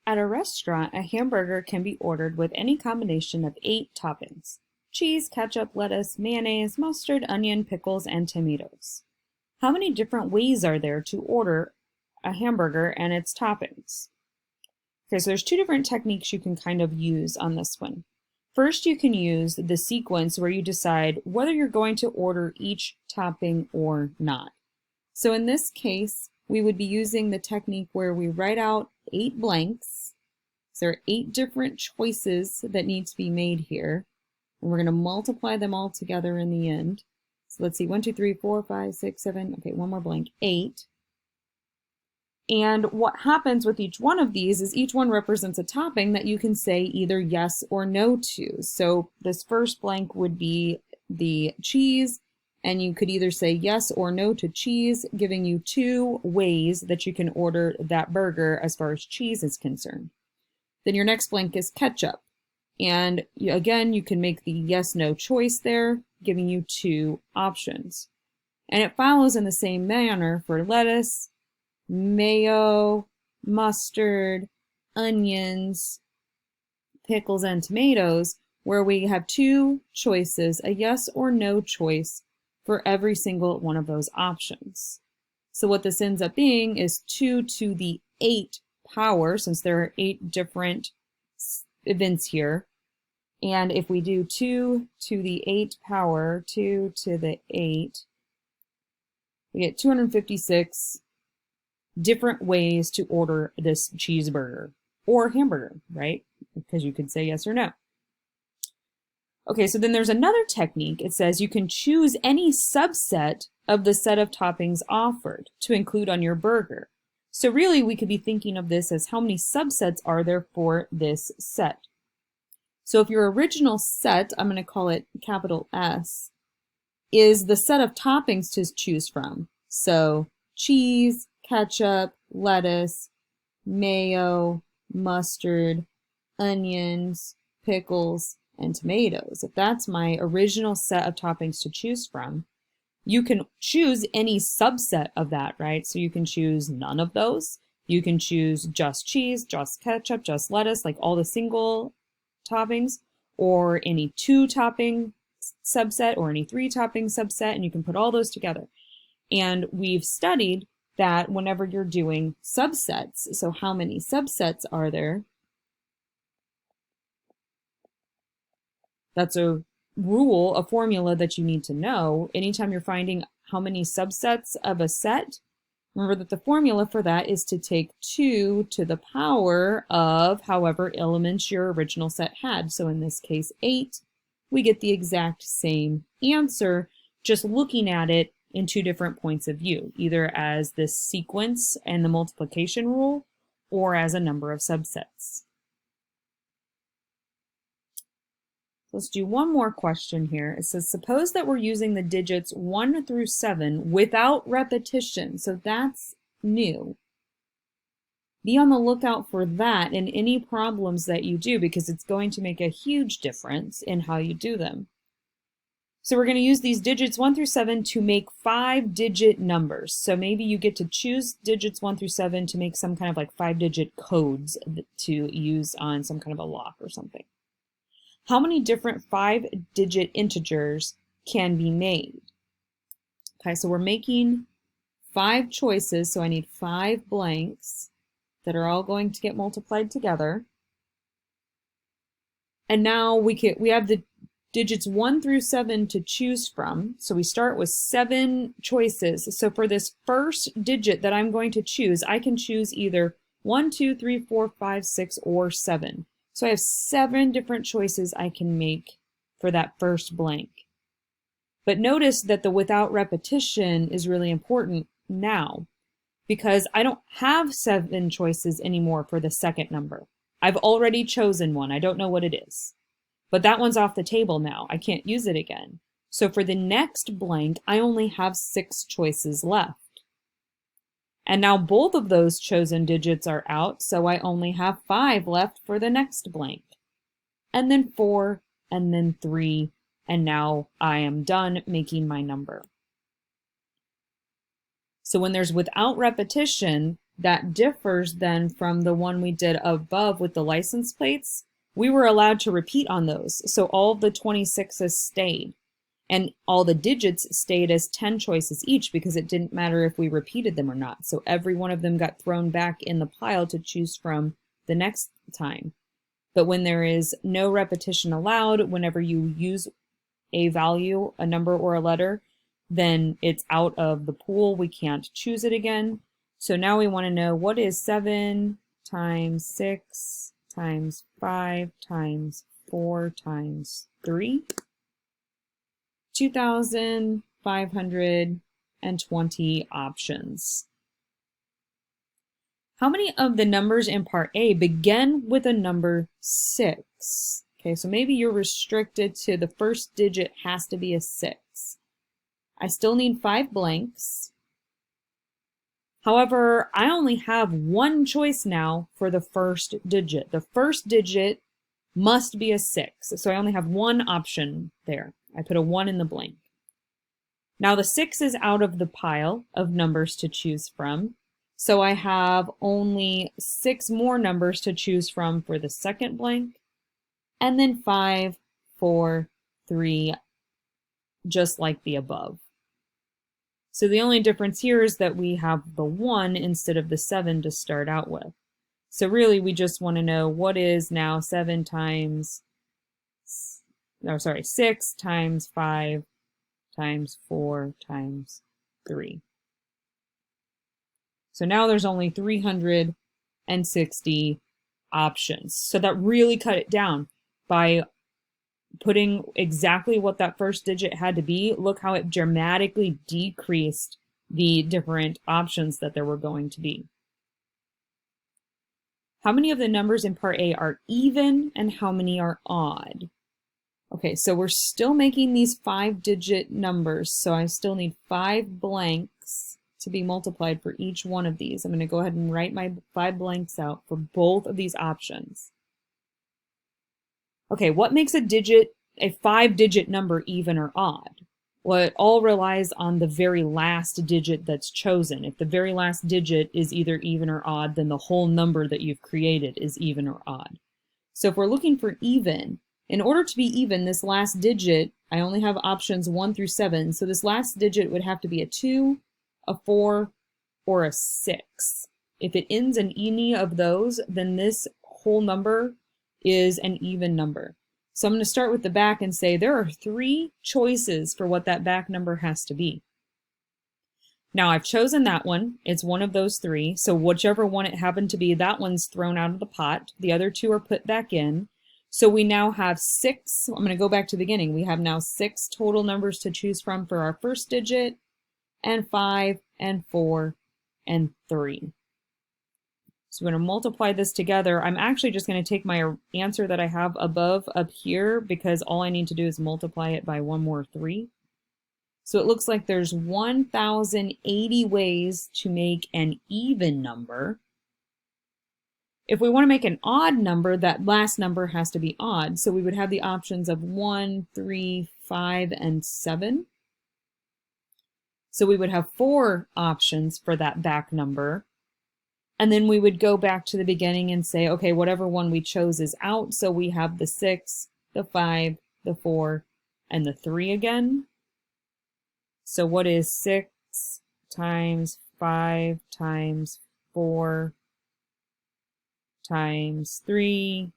At a restaurant, a hamburger can be ordered with any combination of 8 toppings: cheese, ketchup, lettuce, mayonnaise, mustard, onion, pickles, and tomatoes. How many different ways are there to order a hamburger and its toppings? Okay, so there's 2 different techniques you can kind of use on this one. First, you can use the sequence where you decide whether you're going to order each topping or not. So in this case, we would be using the technique where we write out 8 blanks. So there are 8 different choices that need to be made here. And we're going to multiply them all together in the end. So let's see, 1, 2, 3, 4, 5, 6, 7, okay, one more blank, 8. And what happens with each one of these is each one represents a topping that you can say either yes or no to. So this first blank would be the cheese, and you could either say yes or no to cheese, giving you 2 ways that you can order that burger as far as cheese is concerned. Then your next blank is ketchup. And again, you can make the yes-no choice there, giving you 2 options. And it follows in the same manner for lettuce, mayo, mustard, onions, pickles, and tomatoes, where we have 2 choices, a yes or no choice for every single one of those options. So what this ends up being is 2 to the 8 power, since there are 8 different events here. And if we do 2 to the 8 power, 2 to the 8, we get 256 different ways to order this cheeseburger or hamburger, right? Because you could say yes or no. Okay, so then there's another technique. It says you can choose any subset of the set of toppings offered to include on your burger. So really, we could be thinking of this as how many subsets are there for this set. So if your original set, I'm going to call it capital S, is the set of toppings to choose from. So cheese, ketchup, lettuce, mayo, mustard, onions, pickles, and tomatoes. If that's my original set of toppings to choose from, you can choose any subset of that, right? So you can choose none of those. You can choose just cheese, just ketchup, just lettuce, like all the single toppings, or any 2 topping subset or any 3 topping subset, and you can put all those together. And we've studied that whenever you're doing subsets, so how many subsets are there? That's a rule, a formula that you need to know. Anytime you're finding how many subsets of a set, remember that the formula for that is to take 2 to the power of however elements your original set had. So in this case, 8, we get the exact same answer, just looking at it in 2 different points of view, either as this sequence and the multiplication rule, or as a number of subsets. Let's do one more question here. It says, suppose that we're using the digits 1 through 7 without repetition. So that's new. Be on the lookout for that in any problems that you do, because it's going to make a huge difference in how you do them. So we're going to use these digits 1 through 7 to make 5-digit numbers. So maybe you get to choose digits 1 through 7 to make some kind of like 5-digit codes to use on some kind of a lock or something. How many different 5-digit integers can be made? Okay, so we're making 5 choices, so I need 5 blanks that are all going to get multiplied together. And now we have the digits 1 through 7 to choose from. So we start with 7 choices. So for this first digit that I'm going to choose, I can choose either 1, 2, 3, 4, 5, 6, or 7. So I have 7 different choices I can make for that first blank. But notice that the without repetition is really important now, because I don't have 7 choices anymore for the second number. I've already chosen one. I don't know what it is. But that one's off the table now. I can't use it again. So for the next blank, I only have 6 choices left. And now both of those chosen digits are out, so I only have 5 left for the next blank. And then 4, and then 3, and now I am done making my number. So when there's without repetition, that differs then from the one we did above with the license plates. We were allowed to repeat on those. So all of the 26s stayed. And all the digits stayed as 10 choices each because it didn't matter if we repeated them or not. So every one of them got thrown back in the pile to choose from the next time. But when there is no repetition allowed, whenever you use a value, a number or a letter, then it's out of the pool. We can't choose it again. So now we want to know, what is 7 times 6 times 5 times 4 times 3? 2,520 options. How many of the numbers in part A begin with a number 6? Okay, so maybe you're restricted to the first digit has to be a 6. I still need 5 blanks. However, I only have one choice now for the first digit. The first digit must be a 6, so I only have one option there. I put a 1 in the blank. Now the 6 is out of the pile of numbers to choose from, so I have only 6 more numbers to choose from for the second blank, and then 5, 4, 3, just like the above. So the only difference here is that we have the 1 instead of the 7 to start out with. So really we just want to know, what is now 6 times 5 times 4 times 3. So now there's only 360 options. So that really cut it down by putting exactly what that first digit had to be. Look how it dramatically decreased the different options that there were going to be. How many of the numbers in part A are even and how many are odd? Okay, so we're still making these 5-digit numbers, so I still need 5 blanks to be multiplied for each one of these. I'm going to go ahead and write my 5 blanks out for both of these options. Okay, what makes a 5-digit number even or odd? Well, it all relies on the very last digit that's chosen. If the very last digit is either even or odd, then the whole number that you've created is even or odd. So if we're looking for even, in order to be even, this last digit, I only have options 1 through 7, so this last digit would have to be a 2, a 4, or a 6. If it ends in any of those, then this whole number is an even number. So I'm going to start with the back and say there are 3 choices for what that back number has to be. Now I've chosen that one. It's one of those 3. So whichever one it happened to be, that one's thrown out of the pot. The other 2 are put back in. So we now have 6. I'm going to go back to the beginning. We have now 6 total numbers to choose from for our first digit, and 5 and 4 and 3. So we're going to multiply this together. I'm actually just going to take my answer that I have above up here because all I need to do is multiply it by one more 3. So it looks like there's 1,080 ways to make an even number. If we want to make an odd number, that last number has to be odd. So we would have the options of 1, 3, 5, and 7. So we would have 4 options for that back number. And then we would go back to the beginning and say, okay, whatever one we chose is out. So we have the 6, the 5, the 4, and the 3 again. So what is 6 times 5 times 4 times 3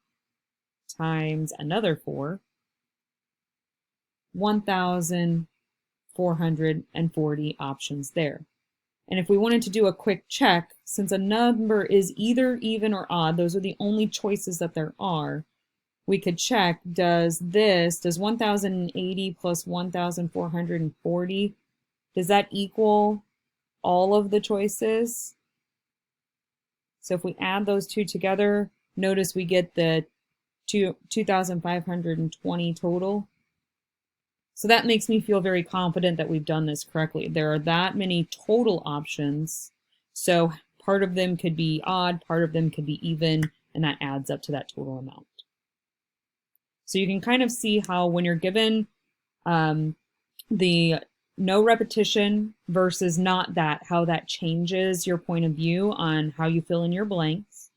times another 4? 1,440 options there. And if we wanted to do a quick check, since a number is either even or odd, those are the only choices that there are, we could check, does 1,080 plus 1,440, does that equal all of the choices? So if we add those 2 together, notice we get the 2,520 total. So that makes me feel very confident that we've done this correctly. There are that many total options. So part of them could be odd, part of them could be even, and that adds up to that total amount. So you can kind of see how when you're given the no repetition versus not that, how that changes your point of view on how you fill in your blanks.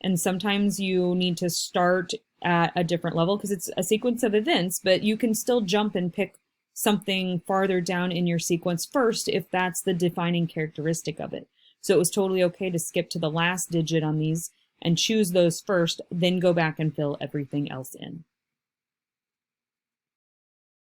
And sometimes you need to start at a different level because it's a sequence of events, but you can still jump and pick something farther down in your sequence first if that's the defining characteristic of it. So it was totally okay to skip to the last digit on these and choose those first, then go back and fill everything else in.